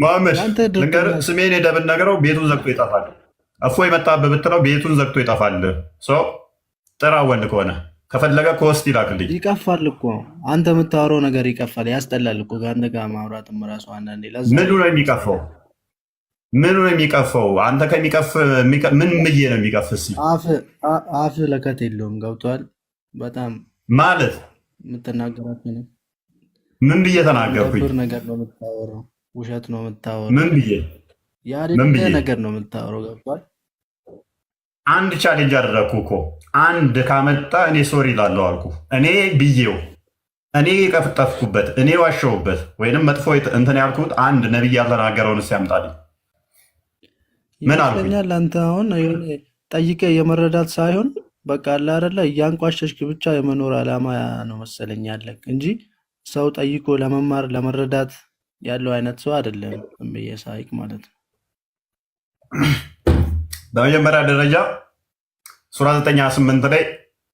መሐመድ ልንገርህ፣ ስሜን ሄደህ ብትነግረው ቤቱን ዘግቶ ይጠፋል። እፎይ መጣብህ ብትለው ቤቱን ዘግቶ ይጠፋል። ሰው ጥራ፣ ወንድ ከሆነ ከፈለገ ከውስጥ ይላክልኝ። ይቀፋል እኮ አንተ የምታወራው ነገር ይቀፋል፣ ያስጠላል እኮ ከአንተ ጋር ማውራትም ራሱ አንዳንዴ። ምኑ ነው የሚቀፈው? ምኑ ነው የሚቀፈው? አንተ ከሚቀፍ ምን ብዬ ነው የሚቀፍ? እስኪ አፍ ለከት የለውም። ገብቷል? በጣም ማለት የምትናገራቸው ነው። ምን ብዬ ተናገርኩኝ? ነገር ነው የምታወራው፣ ውሸት ነው የምታወራው። ምን ብዬ ነገር ነው የምታወራው። ገብቷል? አንድ ቻሌንጅ አደረግኩ እኮ አንድ ካመጣ እኔ ሶሪ ላለው አልኩ። እኔ ብዬው እኔ የቀፍጠፍኩበት እኔ ዋሸውበት ወይንም መጥፎ እንትን ያልኩት አንድ ነቢይ ያልተናገረውን ሲያምጣልኝ ምን አልኩኝ? ይመስለኛል አንተ አሁን ጠይቀ የመረዳት ሳይሆን በቃ አለ አይደለ እያንቋሸሽክ ብቻ የመኖር ዓላማ ነው መሰለኝ ያለክ እንጂ ሰው ጠይቆ ለመማር ለመረዳት ያለው አይነት ሰው አይደለም። እምየሳይቅ ማለት ነው። በመጀመሪያ ደረጃ ሱራ 9:8 ላይ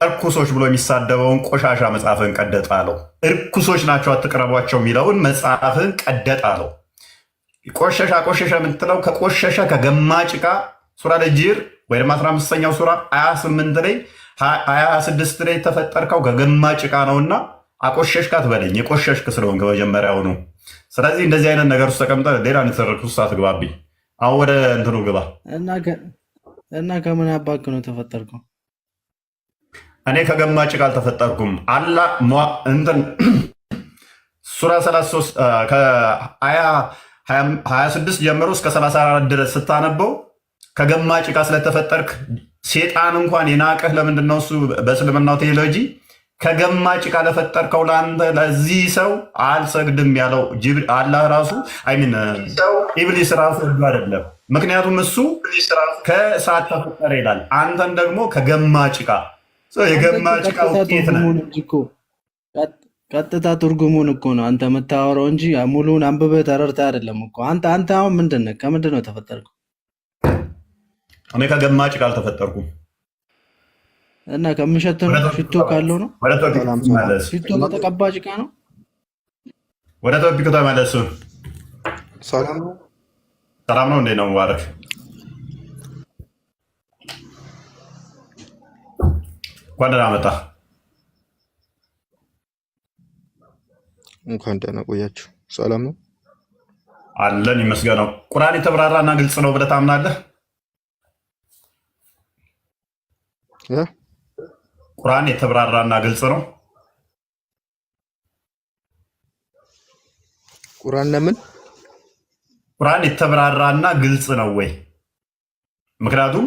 እርኩሶች ብሎ የሚሳደበውን ቆሻሻ መጽሐፍን ቀደጥ አለው። እርኩሶች ናቸው አትቅረቧቸው የሚለውን መጽሐፍን ቀደጥ አለው። ቆሸሸ የምትለው ከቆሸሸ ከገማ ጭቃ ሱራ ለጂር ወይም 15ኛው ሱራ 28 ላይ 26 ላይ የተፈጠርከው ከገማ ጭቃ ነውና አቆሸሽክ አትበለኝ። የቆሸሽክ ስለሆንክ መጀመሪያው ነው። ስለዚህ እንደዚህ አይነት ነገር ውስጥ ተቀምጠ ሌላ ንትርክ ውስጥ አትግባብኝ። አሁን ወደ እንትኑ ግባ እና ከምን አባክ ነው ተፈጠርከው? እኔ ከገማ ጭቃ አልተፈጠርኩም። አላ እንትን ሱራ 33 ከ26 ጀምሮ እስከ 34 ድረስ ስታነበው ከገማ ጭቃ ስለተፈጠርክ ሴጣን እንኳን የናቀህ ለምንድን ነው? እሱ በእስልምናው ቴዎሎጂ ከገማ ጭቃ ለፈጠርከው ለአንተ ለዚህ ሰው አልሰግድም ያለው አላህ ራሱ አይሚን ኢብሊስ ራሱ ህዱ አይደለም። ምክንያቱም እሱ ከእሳት ተፈጠረ ይላል፣ አንተን ደግሞ ከገማ ጭቃ። የገማ ጭቃ ውጤት ነህ። ቀጥታ ትርጉሙን እኮ ነው አንተ የምታወራው እንጂ ሙሉውን አንብበህ ተረድተህ አይደለም እኮ። አንተ አሁን ምንድን ነህ? ከምንድን ነው ተፈጠርከው? እኔ ከገማ ጭቃ አልተፈጠርኩም። እና ከምሸተው ሽቶ ካለው ነው? ሽቶ ከተቀባ ጭቃ ነው? ወደ ቶፒክ ተመለሱ። ሰላም ነው። እንዴት ነው? ሙባረክ እንኳን ደህና መጣ። እንኳን ደህና ቆያችሁ። ሰላም ነው አለን ይመስገነው። ቁርአን የተብራራና ግልጽ ነው ብለህ ታምናለህ? ቁርአን የተብራራና ግልጽ ነው? ቁርአን ለምን ቁርአን የተብራራና ግልጽ ነው ወይ? ምክንያቱም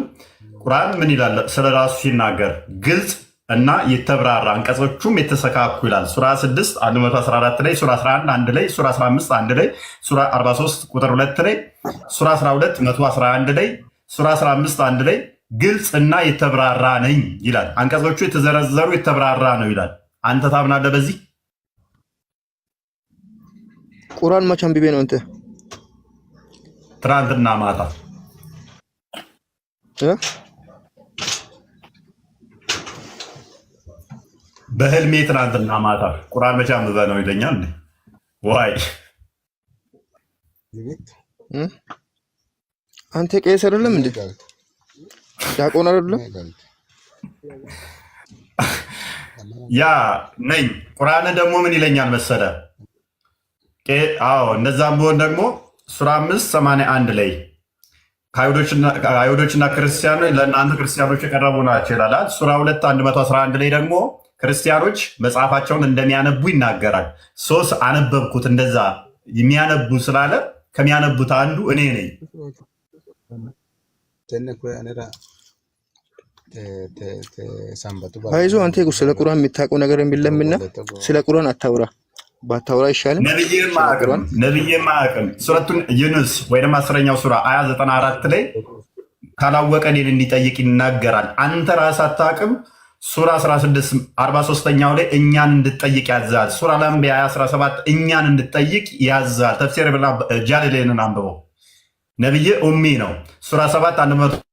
ቁርአን ምን ይላል ስለ ራሱ ሲናገር ግልጽ እና የተብራራ አንቀጾቹም የተሰካኩ ይላል። ሱራ 6 114 ላይ፣ ሱራ 11 1 ላይ፣ ሱራ 15 1 ላይ፣ ሱራ 43 ቁጥር 2 ላይ፣ ሱራ 12 111 ላይ፣ ሱራ 15 1 ላይ ግልጽ እና የተብራራ ነኝ ይላል። አንቀጾቹ የተዘረዘሩ የተብራራ ነው ይላል። አንተ ታምናለህ በዚህ? ቁርአን መቼ አንብቤ ነው አንተ? ትናንትና ማታ በህልሜ ትናንትና ማታ ቁርአን መቼ አንብበህ ነው ይለኛል። ዋይ አንተ ቄስ አይደለም እንዴ? ዲያቆን አይደለም? ያ ነኝ። ቁርአን ደግሞ ምን ይለኛል መሰለ? አዎ እንደዛም ቢሆን ደግሞ ሱራ 5:81 ላይ ከአይሁዶችና ክርስቲያኖች ለእናንተ ክርስቲያኖች የቀረቡ ናቸው ይላል። ሱራ 2:111 ላይ ደግሞ ክርስቲያኖች መጽሐፋቸውን እንደሚያነቡ ይናገራል። ሶስት አነበብኩት እንደዛ የሚያነቡ ስላለ ከሚያነቡት አንዱ እኔ ነኝ። አይዞ አንተ ስለ ቁርአን የምታውቀው ነገር የለምና ስለ ቁርአን አታውራ። ባታውራ ይሻላል። ነብዬም አያውቅም። ሱረቱን ዩኑስ ወይም 10ኛው ሱራ አያ 94 ላይ ካላወቀ እኔን እንዲጠይቅ ይናገራል። አንተ ራስህ አታውቅም። ሱራ 16 43ኛው ላይ እኛን እንድጠይቅ ያዛል። ሱራ አልአንቢያ 17 እኛን እንድጠይቅ ያዛል። ተፍሲር ጃለሌንን አንብበው። ነብይ ኡሚ ነው። ሱራ 7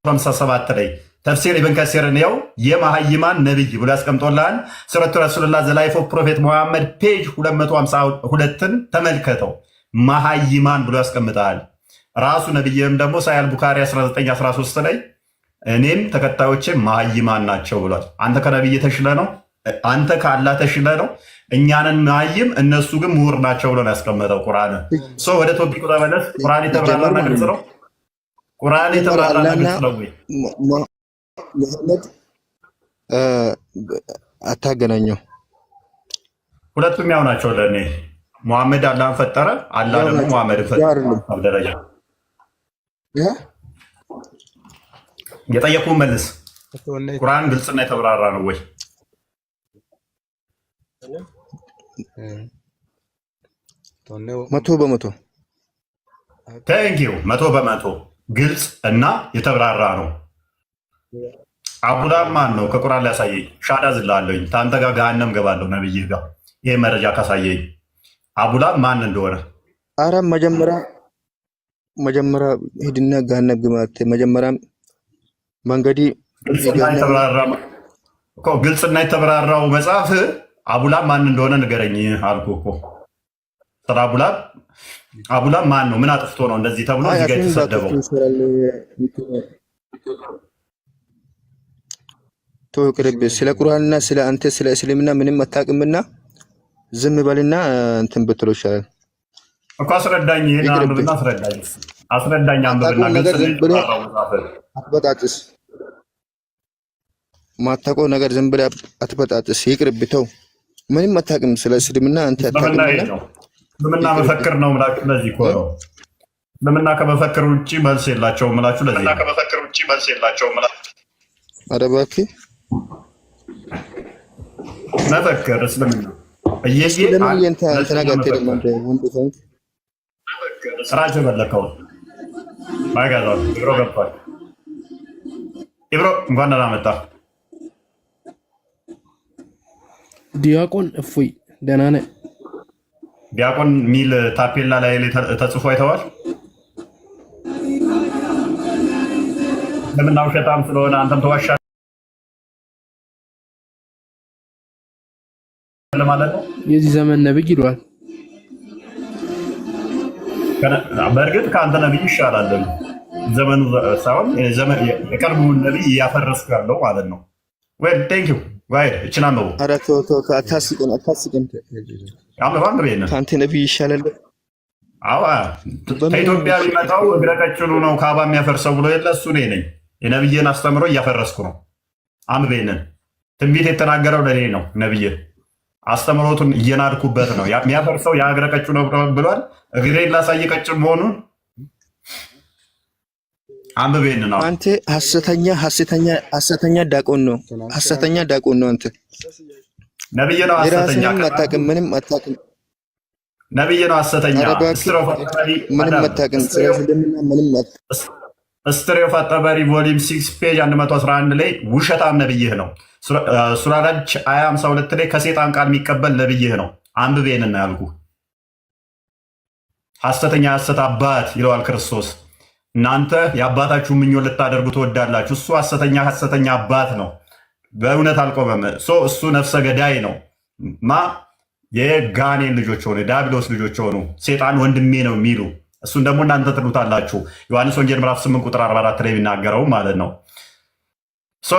157 ላይ ተፍሲር ኢብን ከሲርን ያው የመሃይማን ነብይ ብሎ ያስቀምጦልሃል። ሱረቱ ረሱልላህ ዘ ላይፍ ኦፍ ፕሮፌት ሙሐመድ ፔጅ 252ን ተመልከተው። መሃይማን ብሎ ያስቀምጣል። ራሱ ነቢይም ደግሞ ሳያል ቡካሪ 1913 ላይ እኔም ተከታዮቼ መሃይማን ናቸው ብሏል። አንተ ከነቢይ ተሽለ ነው፣ አንተ ከአላህ ተሽለ ነው። እኛንን መሃይም እነሱ ግን ምሁር ናቸው ብሎ ነው ያስቀመጠው ቁርአን። ወደ ቶፒክ ተመለስ። ቁርአን የተብራራና ግልጽ ነው። ቁርአን የተብራራና ግልጽ ነው ወይ? መሐመድ አታገናኘው። ሁለቱም ያው ናቸው ለእኔ። ሙሐመድ አላህን ፈጠረ፣ አላህ ደግሞ ሙሐመድን ፈጠረ። ደረጃ የጠየቁን መልስ። ቁርአን ግልጽና የተብራራ ነው ወይ? መቶ በመቶ ቴንኪው። 100% ግልጽ እና የተብራራ ነው። አቡላብ ማን ነው? ከቁርአን ላይ ያሳየኝ። ሻዳ ዝላለኝ ታንተ ጋር ገሃነም ገባለሁ ነብይህ ጋር ይሄ መረጃ ካሳየኝ አቡላብ ማን እንደሆነ። አረ መጀመሪያ ሂድና ገሃነም ግባት። መጀመሪያ መንገዲ ግልጽና የተብራራው መጽሐፍ አቡላብ ማን እንደሆነ ንገረኝ አልኩህ እኮ። ስለ አቡላብ ማን ነው? ምን አጥፍቶ ነው እንደዚህ ተብሎ እዚህ ጋር የተሰደበው? ቅርብ ስለ ቁርአንና ስለ አንተ ስለ እስልምና ምንም አታውቅምና ዝም በልና እንትን ብትለው ይሻላል እኮ። አስረዳኝ፣ ይሄን አንብብና አስረዳኝ። አንብብና አትበጣጥስ። ማታውቀው ነገር ዝም ብለህ አትበጣጥስ። ይቅርብ፣ ተው። ምንም አታውቅም ስለ እስልምና አንተ አታውቅምና እስልምና መፈክር ነው የምላችሁ። ለዚህ እኮ ነው እስልምና ከመፈክር ውጭ መልስ የላቸውም የምላችሁ። ለዚህ ነው ከመፈክር ውጭ መልስ የላቸውም የምላችሁ። ኧረ እባክህ መፈክር እስልምና ስራቸው የፈለከው ማይጋዛ ኢብሮ ገብቷል። ኢብሮ እንኳን ደህና መጣ። ዲያቆን እፎይ ደህና ነህ? ዲያቆን ሚል ታፔላ ላይ ተጽፎ አይተዋል። ለምና ውሸታም ስለሆነ አንተም ተዋሻለህ ማለት ነው። የዚህ ዘመን ነብይ ይሏል። በእርግጥ ከአንተ ነብይ ይሻላል። ዘመኑ ሳይሆን የቀድሞውን ነብይ እያፈረስኩ ያለው ማለት ነው። ወይ ቴንክ ዩ ወይ እቺ ናምበው። ኧረ ተው አታስቀን። ከአንተ ነብይ ይሻላል። አዎ ከኢትዮጵያ ቢመጣው እግረ ቀጭኑ ነው ካባ የሚያፈርሰው ብሎ የለ እሱ እኔ ነኝ። የነብይን አስተምሮ እያፈረስኩ ነው። አንብቤንን ትንቢት የተናገረው ለኔ ነው። ነብይ አስተምሮቱን እየናድኩበት ነው። የሚያፈርሰው የእግረ ቀጭኑ ነው ብሏል። እግሬን ላሳይ ቀጭን መሆኑን አንብቤን ነው። አንተ ሐሰተኛ ዳቆን ነው። ሐሰተኛ ዳቆን ነው። አንተ ነብይ ነው። ሐሰተኛ አታውቅም። ምንም አታውቅም። ነብይ ነው። ሐሰተኛ ምንም አታውቅም። ስትሪ ኦፍ አጠበሪ ቮሊም 6 ፔጅ 111 ላይ ውሸታም ነብይህ ነው። ሱራራጅ 52 ላይ ከሴጣን ቃል የሚቀበል ነብይህ ነው። አንብቤን ነው ያልኩህ። ሐሰተኛ ሐሰት አባት ይለዋል ክርስቶስ። እናንተ የአባታችሁ ምኞት ልታደርጉ ትወዳላችሁ። እሱ ሐሰተኛ አባት ነው። በእውነት አልቆመም። እሱ ነፍሰ ገዳይ ነው። የጋኔን ልጆች ሆኑ፣ የዳቢሎስ ልጆች ሆኑ፣ ሴጣን ወንድሜ ነው የሚሉ እሱን ደግሞ እናንተ ትሉታላችሁ። ዮሐንስ ወንጌል ምዕራፍ 8 ቁጥር 44 ላይ የሚናገረው ማለት ነው።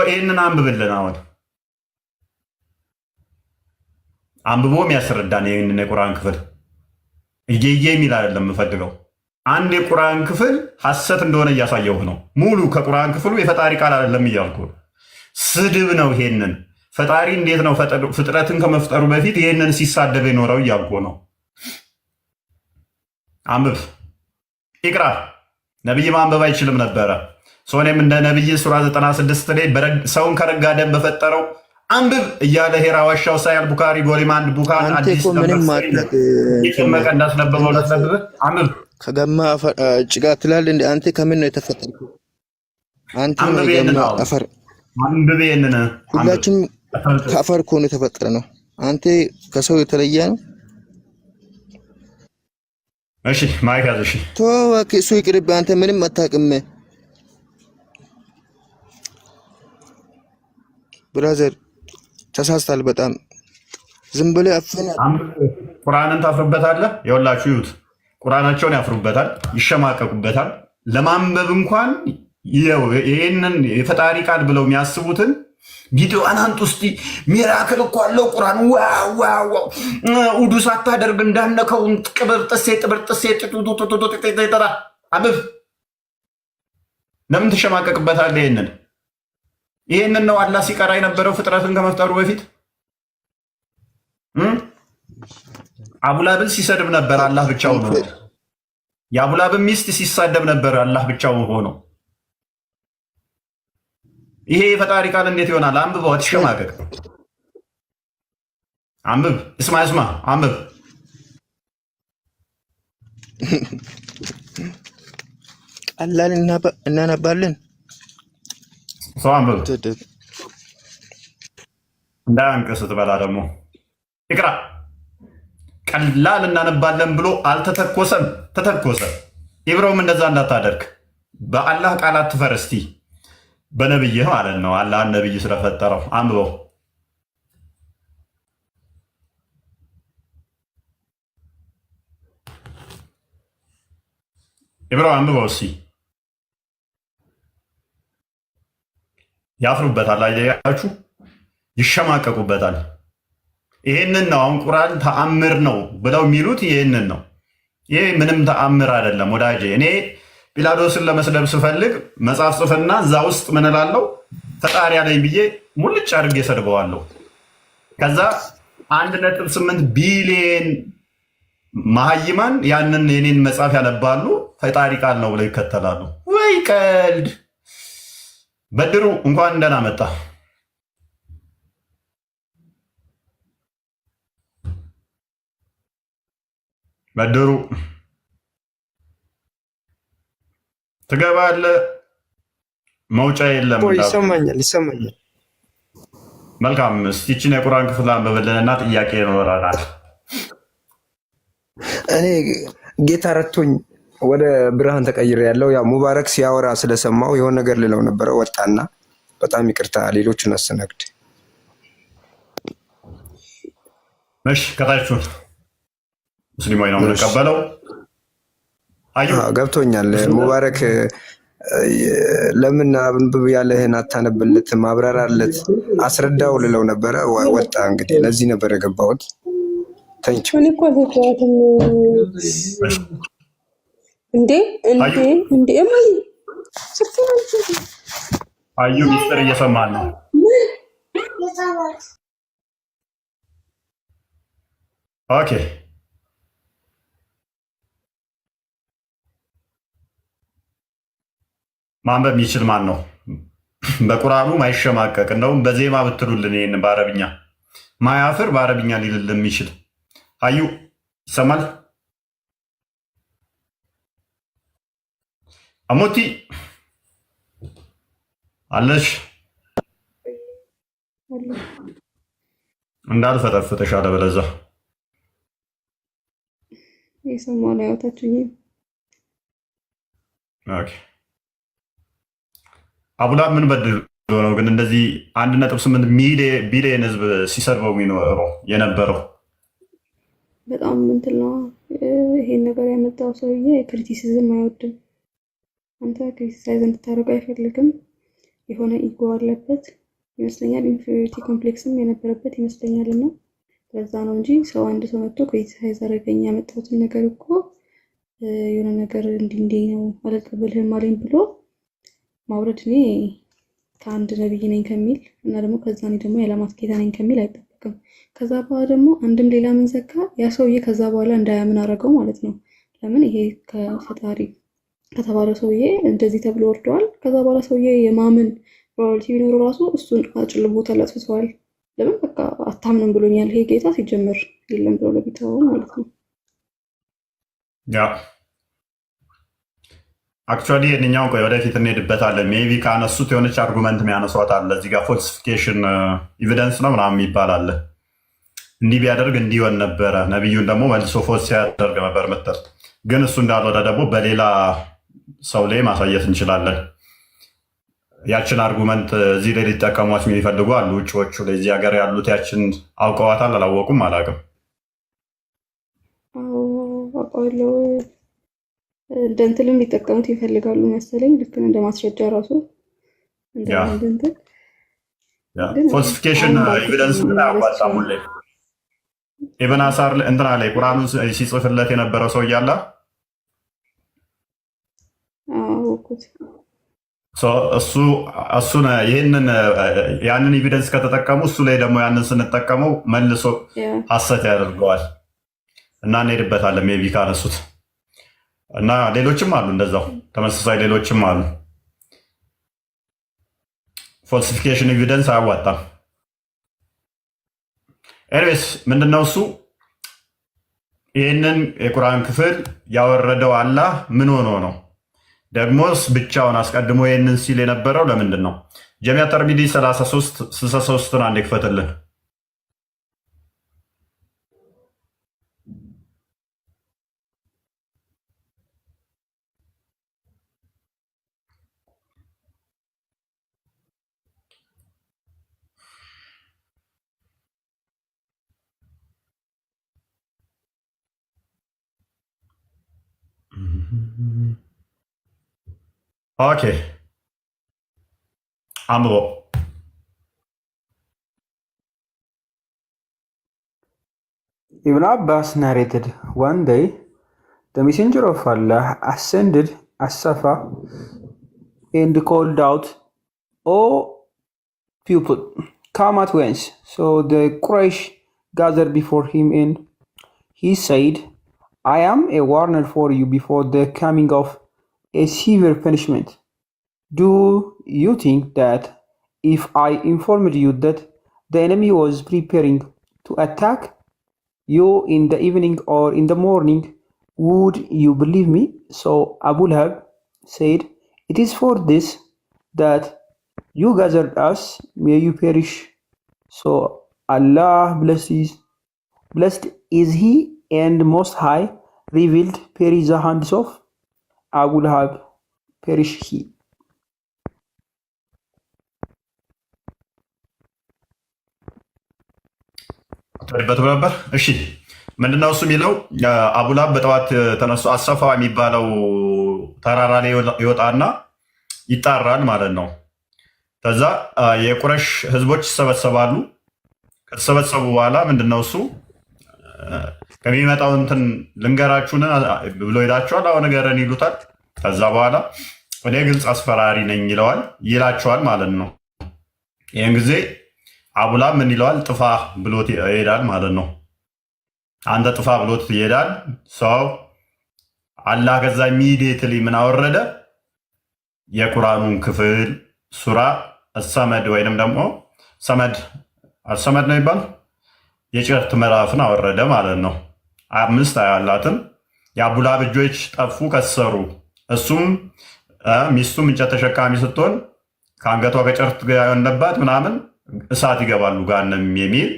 ይህንን አንብብልን። አሁን አንብቦ የሚያስረዳን ይህንን የቁርአን ክፍል እየየ የሚል አይደለም የምፈልገው። አንድ የቁርአን ክፍል ሐሰት እንደሆነ እያሳየሁህ ነው። ሙሉ ከቁርአን ክፍሉ የፈጣሪ ቃል አይደለም እያልኩ ስድብ ነው። ይሄንን ፈጣሪ እንዴት ነው ፍጥረትን ከመፍጠሩ በፊት ይሄንን ሲሳደብ የኖረው እያልኩ ነው። አንብብ፣ ይቅራ። ነብይ ማንበብ አይችልም ነበረ። እኔም እንደ ነብይ ሱራ 96 ላይ ሰውን ከረጋ ደም በፈጠረው አንብብ እያለ ሄራ ዋሻው ሳያል ቡካሪ ቮሊም 1 ቡካን አዲስ ይጨመቀ እንዳስነበበው ለተነበበ አንብብ። ከገማ ጭቃ ትላለህ እንደ አንተ ከምን ነው የተፈጠርከው? አንተ ከገማ አፈር። አንብቤንን ሁላችንም ከአፈር እኮ ነው የተፈጠረ ነው። አንተ ከሰው የተለየ ነው። እሺ ማይካዝ እሺ ተው እሱ ይቅርብ። አንተ ምንም አታውቅም ብራዘር፣ ተሳስታል በጣም። ዝም ብለህ አፈና ቁርአንን ታፍርበታለህ። ይኸውላችሁ ይሁት ቁርአናቸውን ያፍሩበታል፣ ይሸማቀቁበታል። ለማንበብ እንኳን ይህንን የፈጣሪ ቃል ብለው የሚያስቡትን ቪዲዮ አናንት ውስጥ ሚራክል እኮ አለው ቁርአን ዋው ውዱ ሳታደርግ እንዳነከው ቅብር ጥሴ አብብ ለምን ትሸማቀቅበታለህ? ይህንን ነው አላህ ሲቀራ የነበረው ፍጥረትን ከመፍጠሩ በፊት። አቡላብን ሲሰድብ ነበር አላህ ብቻውን ሆኖ። የአቡላብን ሚስት ሲሳደብ ነበር አላህ ብቻውን ሆኖ። ይሄ የፈጣሪ ቃል እንዴት ይሆናል? አንብበው፣ አትሸማቀቅ። አንብብ፣ እስማ አንብብ። ቀላል እናነባለን። ሰው አንብብ እንዳያንቅስ ትበላ ደግሞ ይቅራ። ቀላል እናነባለን ብሎ አልተተኮሰም፣ ተተኮሰ። ኢብሮም እንደዛ እንዳታደርግ። በአላህ ቃላት ትፈር እስቲ፣ በነብይህ ማለት ነው። አላህ ነብይ ስለፈጠረው አንብበው። ኢብሮ አንብበው እስቲ። ያፍሩበታል፣ አያችሁ፣ ይሸማቀቁበታል። ይሄንን ነው አሁን ቁርአን ተአምር ነው ብለው የሚሉት ይሄንን ነው። ይሄ ምንም ተአምር አይደለም ወዳጄ። እኔ ጲላጦስን ለመስለብ ስፈልግ መጽሐፍ ጽፍና እዛ ውስጥ ምን እላለሁ? ፈጣሪ አለኝ ብዬ ሙልጭ አድርጌ ሰድበዋለሁ። ከዛ 1.8 ቢሊየን መሀይማን ያንን የኔን መጽሐፍ ያነባሉ፣ ፈጣሪ ቃል ነው ብለው ይከተላሉ። ወይ ቀልድ! በድሩ እንኳን ደህና መጣ። በድሩ ትገባለህ፣ መውጫ የለም። ይሰማኛል። መልካም። እስቲ ይህችን የቁርአን ክፍል አንብብልንና ጥያቄ ይኖረናል። እኔ ጌታ ረቶኝ ወደ ብርሃን ተቀይሬ ያለው ያው ሙባረክ ሲያወራ ስለሰማው የሆነ ነገር ልለው ነበረ፣ ወጣና በጣም ይቅርታ ሌሎቹን አስተናግድ። እሺ ከታችሁን ሙስሊሞች ነው የምንቀበለው። ገብቶኛል። ሙባረክ ለምን አንብብ ያለህን አታነብለት? ማብራራለት፣ አስረዳው ልለው ነበረ፣ ወጣ። እንግዲህ ለዚህ ነበር የገባሁት። ተንች አዩ ሚስጥር እየሰማን ነው። ኦኬ ማንበብ የሚችል ማን ነው? በቁርአኑ ማይሸማቀቅ እንደውም በዜማ ብትሉልን ይሄን በአረብኛ ማያፍር በአረብኛ ሊልልን የሚችል አዩ ይሰማል? አሞቲ አለሽ? እንዳልፈጠፍጥሽ አለበለዚያ የሰማው ያወጣችኝ። ኦኬ አቡላብ ምን በድሎ ነው ግን እንደዚህ 1.8 ቢሊየን ህዝብ ሲሰርበው የሚኖረው የነበረው? በጣም እንትን ነው ይሄን ነገር ያመጣው ሰውዬ። ክሪቲሲዝም አይወድም። አንተ ክሪቲሳይዝ እንድታደርገው አይፈልግም። የሆነ ኢጎ አለበት ይመስለኛል። ኢንፌሪዮሪቲ ኮምፕሌክስም የነበረበት ይመስለኛል። እና ለዛ ነው እንጂ ሰው አንድ ሰው መጥቶ ክሪቲሳይዝ አደረገኝ ያመጣሁትን ነገር እኮ የሆነ ነገር እንዲህ ነው አልቀበልህም አለኝ ብሎ ማውረድ እኔ ከአንድ ነብይ ነኝ ከሚል እና ደግሞ ከዛ እኔ ደግሞ የዓለማት ጌታ ነኝ ከሚል አይጠበቅም። ከዛ በኋላ ደግሞ አንድም ሌላ ምን ዘካ ያ ሰውዬ ከዛ በኋላ እንዳያምን አደረገው ማለት ነው። ለምን ይሄ ከፈጣሪ ከተባለ ሰውዬ እንደዚህ ተብሎ ወርደዋል። ከዛ በኋላ ሰውዬ የማምን ፕሮባቢሊቲ ቢኖር ራሱ እሱን አጭልቦታል፣ አጥፍተዋል። ለምን በቃ አታምንም ብሎኛል ይሄ ጌታ ሲጀምር የለም ብሎ ለቢታው ማለት ነው። ያ አክቹዋሊ የእኛውን ቆይ ወደፊት እንሄድበታለን። ሜይ ቢ ካነሱት የሆነች አርጉመንት የሚያነሷት አለ እዚህ ጋር ፎልሲፊኬሽን ኢቪደንስ ነው ምናምን የሚባል አለ። እንዲህ ቢያደርግ እንዲሆን ነበረ፣ ነቢዩን ደግሞ መልሶ ፎልስ ሲያደርግ ነበር ምትል። ግን እሱ እንዳልሆነ ደግሞ በሌላ ሰው ላይ ማሳየት እንችላለን። ያችን አርጉመንት እዚህ ላይ ሊጠቀሟት የሚፈልጉ አሉ ውጭዎቹ ላይ። እዚህ ሀገር ያሉት ያችን አውቀዋታል፣ አላወቁም፣ አላውቅም። አውቀዋለሁ። እንደ እንትንም ሊጠቀሙት ይፈልጋሉ መሰለኝ። ልክ እንደ ማስረጃ ራሱ እንደ ያ እንትን ያ ግን ፋልሲፊኬሽን አሁን ባልኩት ኤቪደንስ ግን መመለስ አያዋጣም። ይችላል። ሁሌ ኢብን አሳር እንትና ላይ ቁርአኑን ሲጽፍለት የነበረው ሰው እያለ አወኩት። እሱን ያንን ኤቪደንስ ከተጠቀሙ እሱ ላይ ደግሞ ያንን ስንጠቀመው መልሶ ያ ሐሰት ያደርገዋል እና እንሄድበታለን ሜቢ ካነሱት እና ሌሎችም አሉ እንደዛው ተመሳሳይ ሌሎችም አሉ። ፋልሲፊኬሽን ኤቪደንስ አያዋጣም። ኤኒዌይስ ምንድነው እሱ ይህንን የቁርአን ክፍል ያወረደው አላህ ምን ሆኖ ነው? ደግሞስ ብቻውን አስቀድሞ ይህንን ሲል የነበረው ለምንድን ነው? ጀሚዓ ተርሚዲ 33 አንድ ይክፈትልን። ኦኬ አንብቦ Ibn Abbas narrated, one day, the messenger of Allah ascended as-Safa and called out, "O people, come at once." So the Quraysh gathered before him and he said, "I am a warner for you before the coming of a severe punishment. Do you think that if I informed you that the enemy was preparing to attack you in the evening or in the morning, would you believe me?" So Abu Lahab said, "It is for this that you gathered us, may you perish." So Allah blessed is He and Most High revealed, perish the hands of Abu Lahab, perish he. በቱ ነበር። እሺ ምንድነው እሱ የሚለው? አቡላብ በጠዋት ተነሱ አሰፋ የሚባለው ተራራ ላይ ይወጣና ይጣራል ማለት ነው። ከዛ የቁረሽ ህዝቦች ይሰበሰባሉ። ከተሰበሰቡ በኋላ ምንድነው እሱ ከሚመጣው እንትን ልንገራችሁን ብሎ ሄዳቸዋል። አሁን ነገርን ይሉታል። ከዛ በኋላ እኔ ግልጽ አስፈራሪ ነኝ ይላቸዋል ማለት ነው። ይህን ጊዜ አቡላብ ምን ይለዋል? ጥፋ ብሎት ይሄዳል ማለት ነው። አንተ ጥፋ ብሎት ይሄዳል ሰው አላህ። ከዛ ኢሚዲየትሊ ምን አወረደ? የቁርአኑን ክፍል ሱራ ሰመድ ወይንም ደግሞ ሰመድ ነው ይባል የጭርት ምዕራፍን አወረደ ማለት ነው። 5 አያላትም። የአቡላብ እጆች ጠፉ፣ ከሰሩ። እሱም ሚስቱም እንጨት ተሸካሚ ስትሆን ከአንገቷ ከጨርት ያለባት ምናምን እሳት ይገባሉ ጋንም የሚል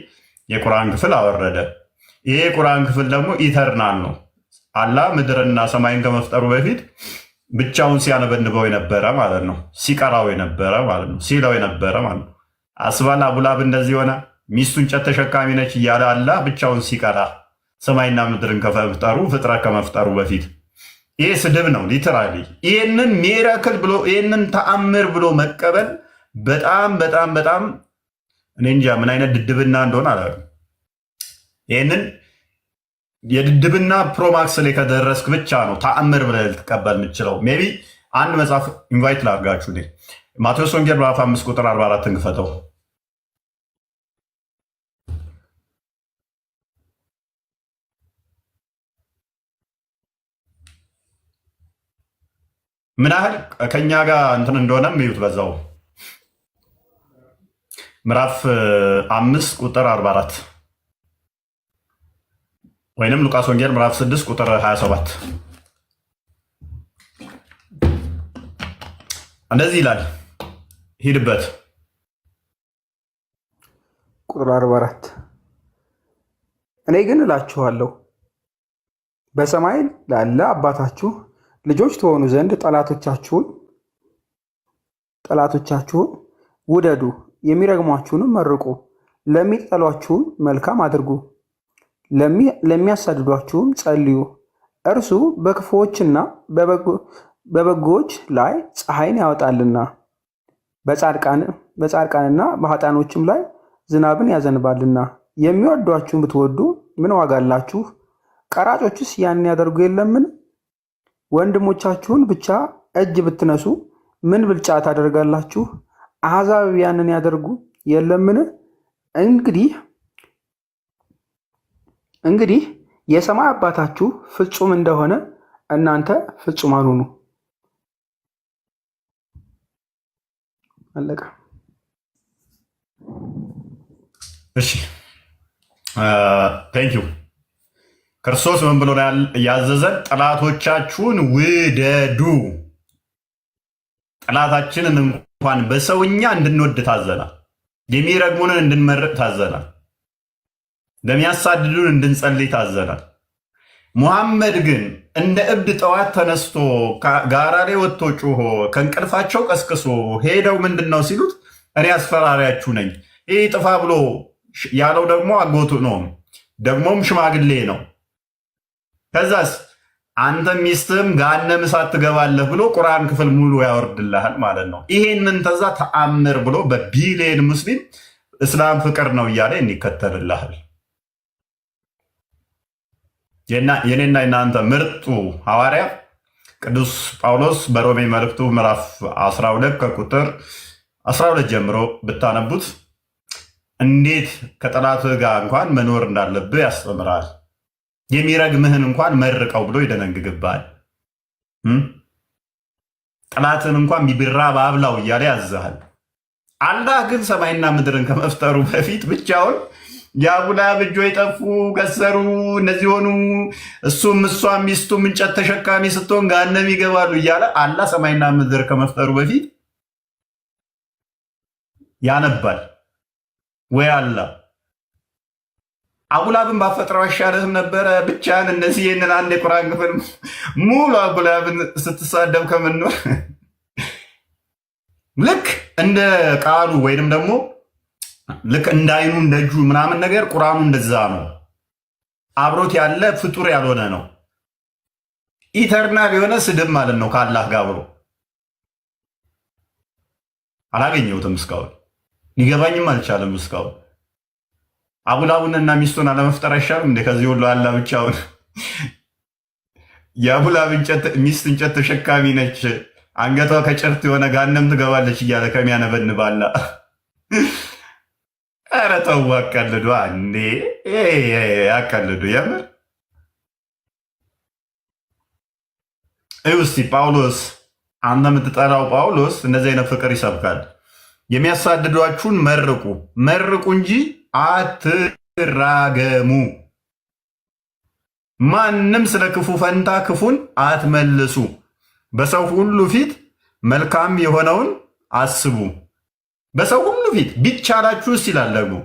የቁርአን ክፍል አወረደ። ይሄ የቁርአን ክፍል ደግሞ ኢተርናል ነው። አላህ ምድርና ሰማይን ከመፍጠሩ በፊት ብቻውን ሲያነበንበው የነበረ ማለት ነው። ሲቀራው የነበረ ማለት ነው። ሲለው የነበረ ማለት ነው። አስባል አቡላብ እንደዚህ ሆነ። ሚስቱ እንጨት ተሸካሚ ነች እያለ አላህ ብቻውን ሲቀራ ሰማይና ምድርን ከመፍጠሩ ፍጥረት ከመፍጠሩ በፊት። ይህ ስድብ ነው ሊትራሊ። ይህንን ሚራክል ብሎ ይህንን ተአምር ብሎ መቀበል በጣም በጣም በጣም እኔ እንጃ ምን አይነት ድድብና እንደሆነ አላውቅም። ይህንን የድድብና ፕሮማክስ ላይ ከደረስክ ብቻ ነው ተአምር ብለህ ልትቀበል የምችለው። ሜይ ቢ አንድ መጽሐፍ ኢንቫይት ላድርጋችሁ። ማቴዎስ ወንጌል ምዕራፍ 5 ቁጥር 44 ክፈተው። ምን ያህል ከኛ ጋር እንትን እንደሆነም እዩት በዛው ምዕራፍ 5 ቁጥር 44 ወይንም ሉቃስ ወንጌል ምዕራፍ 6 ቁጥር 27 እንደዚህ ይላል። ሂድበት። ቁጥር 44 እኔ ግን እላችኋለሁ በሰማይ ላለ አባታችሁ ልጆች ትሆኑ ዘንድ ጠላቶቻችሁን ውደዱ፣ የሚረግሟችሁንም መርቁ፣ ለሚጠሏችሁም መልካም አድርጉ፣ ለሚያሳድዷችሁም ጸልዩ። እርሱ በክፉዎችና በበጎዎች ላይ ፀሐይን ያወጣልና በጻድቃንና በኃጥአኖችም ላይ ዝናብን ያዘንባልና። የሚወዷችሁን ብትወዱ ምን ዋጋ አላችሁ? ቀራጮችስ ያን ያደርጉ የለምን? ወንድሞቻችሁን ብቻ እጅ ብትነሱ ምን ብልጫ ታደርጋላችሁ? አሕዛብ ያንን ያደርጉ የለምን? እንግዲህ የሰማይ አባታችሁ ፍጹም እንደሆነ እናንተ ፍጹማን ሁኑ። አለቀ። እሺ ቴንኪው። ክርስቶስ ምን ብሎ ያዘዘን? ጠላቶቻችሁን ውደዱ። ጠላታችንን እንኳን በሰውኛ እንድንወድ ታዘናል። የሚረግሙንን እንድንመርቅ ታዘናል። ለሚያሳድዱን እንድንጸልይ ታዘናል። ሙሐመድ ግን እንደ እብድ ጠዋት ተነስቶ ጋራ ላይ ወጥቶ ጮሆ ከእንቅልፋቸው ቀስቅሶ ሄደው ምንድን ነው ሲሉት እኔ አስፈራሪያችሁ ነኝ፣ ይህ ጥፋ ብሎ ያለው ደግሞ አጎቱ ነው፣ ደግሞም ሽማግሌ ነው። ከዛስ አንተ ሚስትም ገሃነመ እሳት ትገባለህ ብሎ ቁርአን ክፍል ሙሉ ያወርድልሃል ማለት ነው። ይሄንን ተዛ ተአምር ብሎ በቢሊየን ሙስሊም እስላም ፍቅር ነው እያለ ይከተልልሃል። የኔና የናንተ ምርጡ ሐዋርያ ቅዱስ ጳውሎስ በሮሜ መልእክቱ ምዕራፍ 12 ከቁጥር 12 ጀምሮ ብታነቡት እንዴት ከጠላት ጋር እንኳን መኖር እንዳለብህ ያስተምራል። የሚረግምህን እንኳን መርቀው ብሎ ይደነግግባል። ጠላትን እንኳን ቢብራ በአብላው እያለ ያዘሃል። አላህ ግን ሰማይና ምድርን ከመፍጠሩ በፊት ብቻውን የአቡላብ እጆች ጠፉ፣ ከሰሩ፣ እነዚህ ሆኑ፣ እሱም እሷም ሚስቱም እንጨት ተሸካሚ ስትሆን ገሃነም ይገባሉ እያለ አላህ ሰማይና ምድር ከመፍጠሩ በፊት ያነባል ወይ አላህ አቡላብን ባፈጥረው አይሻልህም ነበረ? ብቻህን እነዚህ ይህንን አንድ የቁርአን ክፍል ሙሉ አቡላብን ስትሳደብ ከምንኖር ልክ እንደ ቃሉ ወይንም ደግሞ ልክ እንዳይኑ እንደጁ ምናምን ነገር ቁርአኑ እንደዛ ነው። አብሮት ያለ ፍጡር ያልሆነ ነው። ኢተርናል የሆነ ስድብ ማለት ነው። ከአላህ ጋር ብሎ አላገኘሁትም እስካሁን፣ ሊገባኝም አልቻለም እስካሁን። አቡላቡንና ሚስቱን አለመፍጠር አይሻልም እንዴ? ከዚህ ሁሉ አላ ብቻውን የአቡላብ ሚስት እንጨት ተሸካሚ ነች፣ አንገቷ ከጨርት የሆነ ገሃነም ትገባለች እያለ ከሚያነበንባላ። ኧረ ተው አቀልዱ እንዴ! ያቀልዱ የምር። እስቲ ጳውሎስ አንተ የምትጠራው ጳውሎስ እንደዚህ አይነት ፍቅር ይሰብካል። የሚያሳድዷችሁን መርቁ እንጂ አትራገሙ። ማንም ስለ ክፉ ፈንታ ክፉን አትመልሱ። በሰው ሁሉ ፊት መልካም የሆነውን አስቡ። በሰው ሁሉ ፊት ቢቻላችሁስ ይላል። ደግሞ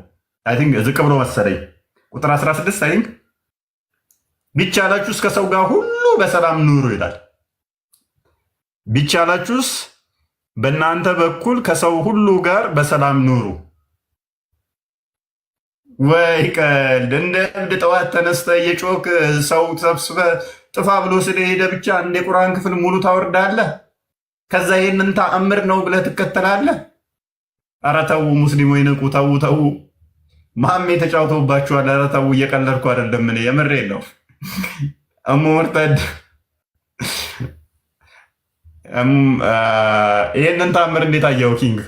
ዝቅ ብሎ መሰለኝ ቁጥር 16 ቢቻላችሁስ ከሰው ጋር ሁሉ በሰላም ኑሩ ይላል። ቢቻላችሁስ በእናንተ በኩል ከሰው ሁሉ ጋር በሰላም ኑሩ። ወይ ቀልድ! እንደ እብድ ጠዋት ተነስተ የጮክ ሰው ሰብስበ ጥፋ ብሎ ስለሄደ ብቻ እንደ ቁርአን ክፍል ሙሉ ታወርዳለህ። ከዛ ይህንን ተአምር ነው ብለህ ትከተላለህ። ኧረ ተው ሙስሊሞች ንቁ! ተው ማሜ ተጫውተውባችኋል። ኧረ ተው፣ እየቀለድኩ አይደለም፣ እኔ የምሬን ነው። እሙ ሙርተድ ይህንን ተአምር እንዴት አየው ኪንግ?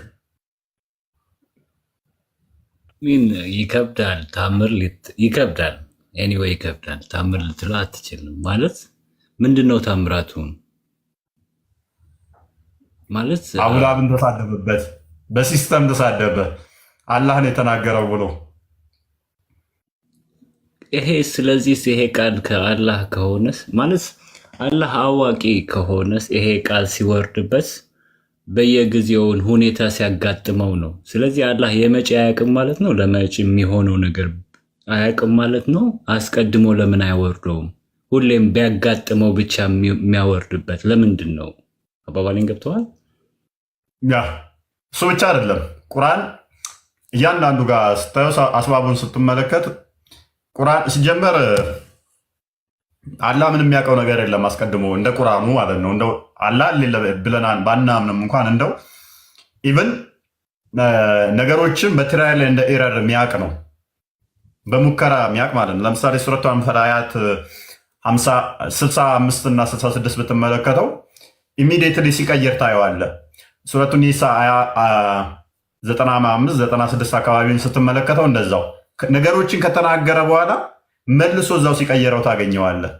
ሚን ይከብዳል። ታምር ይከብዳል። ኤኒዌይ ይከብዳል። ታምር ልትለው አትችልም። ማለት ምንድን ነው ታምራቱን? ማለት አቡላብን ተሳደበበት፣ በሲስተም ተሳደበ፣ አላህን የተናገረው ብሎ ይሄ። ስለዚህ ይሄ ቃል ከአላህ ከሆነስ ማለት አላህ አዋቂ ከሆነስ ይሄ ቃል ሲወርድበት በየጊዜውን ሁኔታ ሲያጋጥመው ነው። ስለዚህ አላህ የመጪ አያውቅም ማለት ነው። ለመጪ የሚሆነው ነገር አያውቅም ማለት ነው። አስቀድሞ ለምን አይወርደውም? ሁሌም ቢያጋጥመው ብቻ የሚያወርድበት ለምንድን ነው? አባባሌን ገብተዋል? ያ እሱ ብቻ አይደለም። ቁርአን እያንዳንዱ ጋር ስታዩ አስባቡን ስትመለከት ቁርአን ሲጀመር አላህ ምንም የሚያውቀው ነገር የለም አስቀድሞ እንደ ቁርአኑ ማለት ነው። እንደው አላህ ብለናል ባናምንም እንኳን እንደው ኢቭን ነገሮችን በትራያል እንደ ኤረር የሚያውቅ ነው፣ በሙከራ የሚያውቅ ማለት ነው። ለምሳሌ ሱረቱ አንፈል አያት 65 እና 66 ብትመለከተው ኢሚዲየትሊ ሲቀይር ታየዋለህ። ሱረቱ ኒሳ 95 96 አካባቢውን ስትመለከተው እንደዛው ነገሮችን ከተናገረ በኋላ መልሶ እዛው ሲቀየረው ታገኘዋለህ።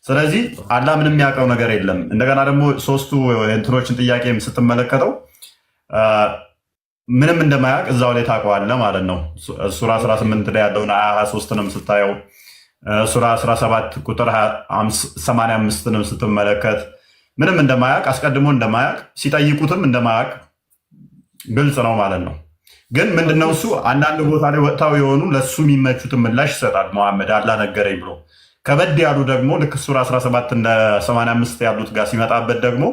ስለዚህ አላህ ምንም የሚያውቀው ነገር የለም። እንደገና ደግሞ ሶስቱ እንትኖችን ጥያቄም ስትመለከተው ምንም እንደማያውቅ እዛው ላይ ታውቀዋለህ ማለት ነው። ሱራ 18 ላይ ያለውን 23ንም ስታየው ሱራ 17 ቁጥር 85ንም ስትመለከት ምንም እንደማያውቅ አስቀድሞ እንደማያውቅ ሲጠይቁትም እንደማያውቅ ግልጽ ነው ማለት ነው። ግን ምንድነው እሱ አንዳንድ ቦታ ላይ ወጥታው የሆኑ ለሱ የሚመቹትን ምላሽ ይሰጣል። መሐመድ አላህ ነገረኝ ብሎ ከበድ ያሉ ደግሞ ልክ ሱራ 17 እንደ 85 ያሉት ጋር ሲመጣበት ደግሞ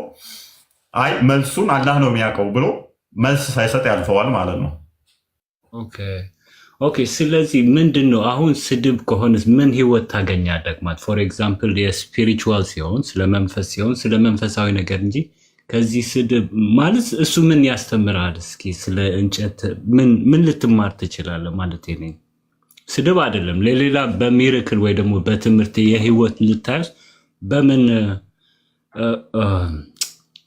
አይ መልሱን አላህ ነው የሚያውቀው ብሎ መልስ ሳይሰጥ ያልፈዋል ማለት ነው። ኦኬ። ስለዚህ ምንድን ነው አሁን ስድብ ከሆነስ ምን ህይወት ታገኛለህ? ማለት ፎር ኤግዛምፕል የስፒሪቹዋል ሲሆን ስለ መንፈስ ሲሆን ስለ መንፈሳዊ ነገር እንጂ ከዚህ ስድብ ማለት እሱ ምን ያስተምራል? እስኪ ስለ እንጨት ምን ልትማር ትችላለህ? ማለት ነኝ ስድብ አይደለም ለሌላ በሚራክል ወይ ደግሞ በትምህርት የህይወት ልታዩስ በምን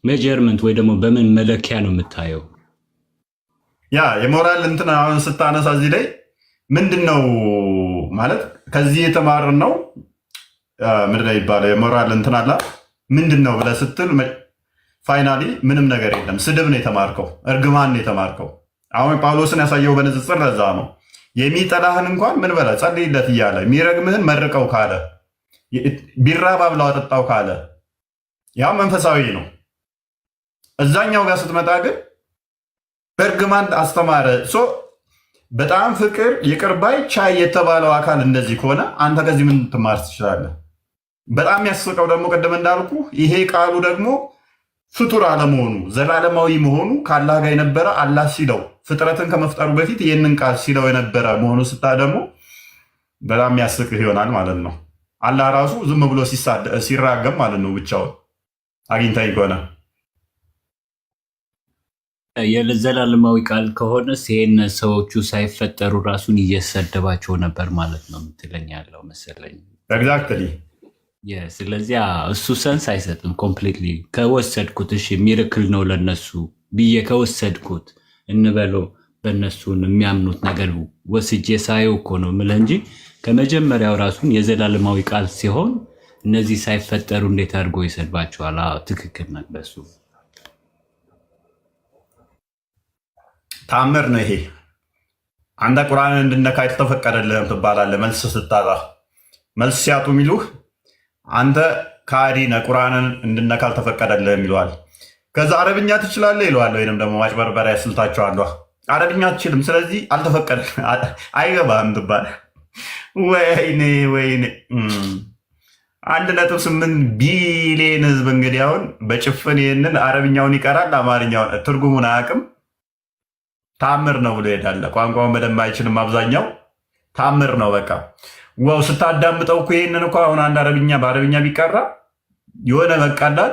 ሜጀርመንት ወይ ደግሞ በምን መለኪያ ነው የምታየው? ያ የሞራል እንትን አሁን ስታነሳ እዚህ ላይ ምንድን ነው ማለት ከዚህ የተማርን ነው ምንድን ነው ይባለው የሞራል እንትን አላ ምንድን ነው ብለህ ስትል ፋይናሊ ምንም ነገር የለም። ስድብ ነው የተማርከው፣ እርግማን ነው የተማርከው። አሁን ጳውሎስን ያሳየው በንጽጽር ለዛ ነው። የሚጠላህን እንኳን ምን በለ ጸልይለት እያለ የሚረግምህን መርቀው ካለ ቢራብ አብላው አጠጣው ካለ ያ መንፈሳዊ ነው። እዛኛው ጋር ስትመጣ ግን በእርግማን አስተማረ። በጣም ፍቅር ይቅርባይ ቻይ የተባለው አካል እንደዚህ ከሆነ አንተ ከዚህ ምን ትማር ትችላለህ? በጣም ያስቀው ደግሞ ቅድም እንዳልኩ ይሄ ቃሉ ደግሞ ፍጡር አለመሆኑ ዘላለማዊ መሆኑ ከአላህ ጋር የነበረ አላህ ሲለው ፍጥረትን ከመፍጠሩ በፊት ይህንን ቃል ሲለው የነበረ መሆኑ ስታ ደግሞ በጣም ያስቅህ ይሆናል ማለት ነው። አላህ ራሱ ዝም ብሎ ሲራገም ማለት ነው ብቻውን አግኝታኝ ከሆነ የዘላለማዊ ቃል ከሆነስ ይሄን ሰዎቹ ሳይፈጠሩ ራሱን እየሰደባቸው ነበር ማለት ነው የምትለኝ ያለው መሰለኝ። ኤግዛክትሊ። ስለዚህ እሱ ሰንስ አይሰጥም ኮምፕሊትሊ ከወሰድኩት። እሺ ሚራክል ነው ለነሱ ብዬ ከወሰድኩት እንበለው በእነሱን የሚያምኑት ነገር ወስጄ ሳየው እኮ ነው የምልህ እንጂ ከመጀመሪያው ራሱን የዘላለማዊ ቃል ሲሆን እነዚህ ሳይፈጠሩ እንዴት አድርጎ ይሰድባቸዋል? ትክክል ነው። በሱ ታምር ነው ይሄ። አንተ ቁርአንን እንድነካ የተፈቀደልህም ትባላለህ። መልስ ስታጣ መልስ ሲያጡ የሚሉህ አንተ ካዲ ነህ፣ ቁርአንን እንድነካ አልተፈቀደልህም ይለዋል። ከዛ አረብኛ ትችላለህ ይለዋል። ወይንም ደግሞ ማጭበርበሪያ ስልታቸዋለሁ። አረብኛ አትችልም፣ ስለዚህ አልተፈቀደ አይገባህም ትባል። ወይኔ 1.8 ቢሊዮን ህዝብ እንግዲህ አሁን በጭፍን ይህንን አረብኛውን ይቀራል፣ አማርኛውን ትርጉሙን አያውቅም። ታምር ነው ብሎ ይሄዳል። ቋንቋውን በደንብ አይችልም አብዛኛው። ታምር ነው በቃ ዋው። ስታዳምጠው እኮ ይህንን እኮ አሁን አንድ አረብኛ በአረብኛ ቢቀራ የሆነ በቃላል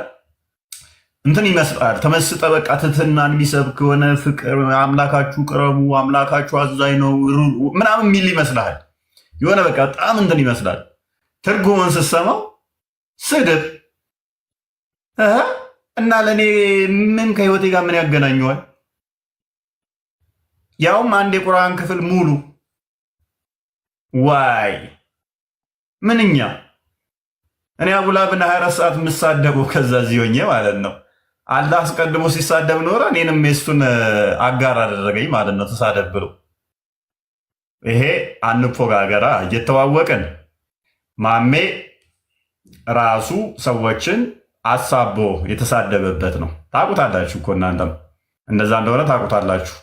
እንትን ይመስላል። ተመስጠ በቃ ትትናን የሚሰብክ የሆነ ፍቅር፣ አምላካችሁ ቅረቡ፣ አምላካችሁ አዛኝ ነው ምናምን የሚል ይመስላል። የሆነ በቃ በጣም እንትን ይመስላል። ትርጉሙን ስትሰማው ስድብ እና ለእኔ ምን ከህይወቴ ጋር ምን ያገናኘዋል? ያውም አንድ የቁርአን ክፍል ሙሉ። ዋይ ምንኛ እኔ አቡላብን 24 ሰዓት የምሳደበው ከዛ ዚሆኜ ማለት ነው። አላህ አስቀድሞ ሲሳደብ ኖረ እኔንም የሱን አጋር አደረገኝ ማለት ነው። ተሳደብ ብሎ ይሄ አንፎጋገራ እየተዋወቅን ማሜ ራሱ ሰዎችን አሳቦ የተሳደበበት ነው። ታውቁታላችሁ እኮ እናንተም እንደዛ እንደሆነ ታውቁታላችሁ።